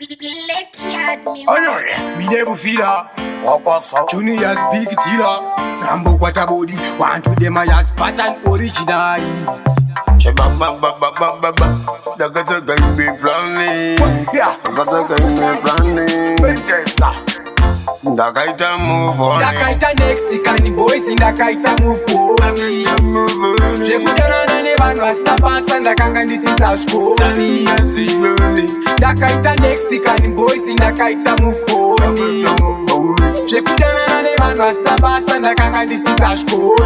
Honor, me never feel Junior's big dealer. Strambo quarter body. One to them I has pattern originally. Dakata can be planning. Dakata can be planning. Dakaita move on. Dakaita next, the boys in Dakaita move on. Shekudana na nevano astapasa ndakanga this is our school. Dakaita next, the boys in Dakaita move on. Shekudana na nevano astapasa ndakanga this is our school.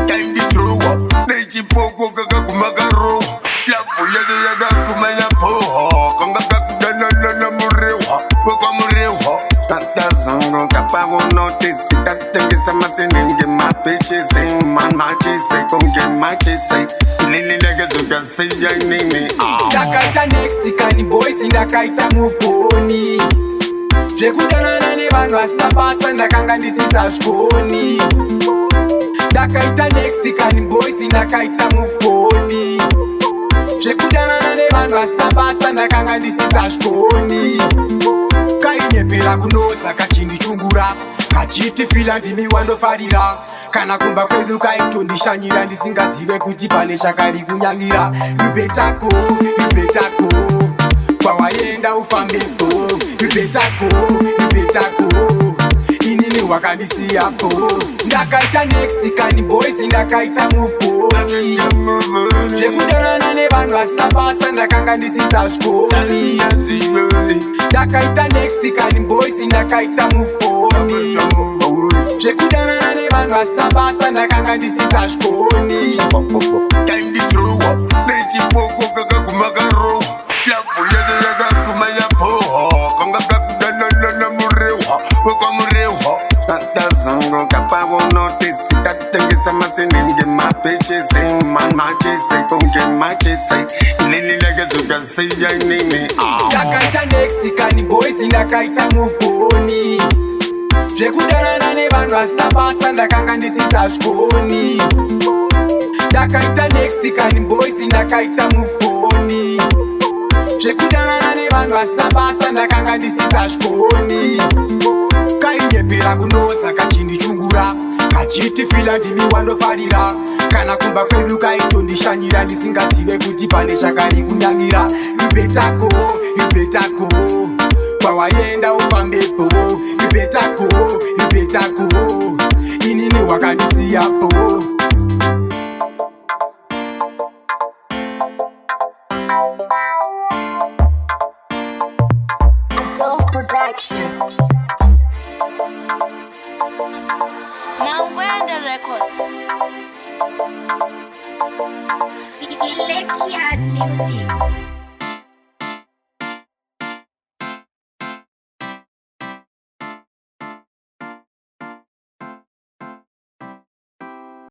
Time to throw up. They Chipoko kaka kumagaro. La fuya de yaga kumaya po. Konga kakudana na murewa. Boko murewa. Tata zango kapawo notice. Tatengi samasinenge mapeche say. Man machi say. Konge machi say. Lili lega zuka say ya nini. Dakaita next, the boys in Dakaita move on. Shekudana na nevano astapasa ndakanga this is our school. Dakaita next, the boys in Dakaita move on. Shekudana na nevano astapasa ndakanga this is our school. Kainepera kunosa kachindi chungura. Kachiti fila ndimi wandofarira. Kana kumba kwedu kaitondishanyira ndisingazive kuti pane chakari kunyangira. You better go. Kwa wayenda ufambepo. You better go. Inini wakandisiyapo. Ndakaita next, the boys in Dakaita move on. Shekudana na nevano astapasa ndakanga this is our school. Dakaita next, the boys in Dakaita move on. Shekudana na nevano astapasa ndakanga this is our school. Time to throw up. They Chipoko kaka kumagaro. La fuya de yaga kumaya po. Konga kakudana na murewa. Boko murewa. Tata zango kapawo notice. Tatengi samasinenge mapeche say. Man machi say. Konge machi say. Lili lega zuka say ya nini. Dakaita next, the boys in Dakaita move on. Shekudana na nevano astapasa ndakanga this is our school. Dakaita next, the boys in Dakaita move on. Shekudana na nevano astapasa ndakanga this is our school. Kainepera kunosa kachindi chungura. Kachiti fila ndimi wandofarira. Kana kumba kwedu kaitondishanyira ndisingazive kuti pane chakari kunyangira. You better go. Kwa wayenda ufambepo. You better go. Inini wakandisiyapo. Those productions. Now where the records? Ginde Album.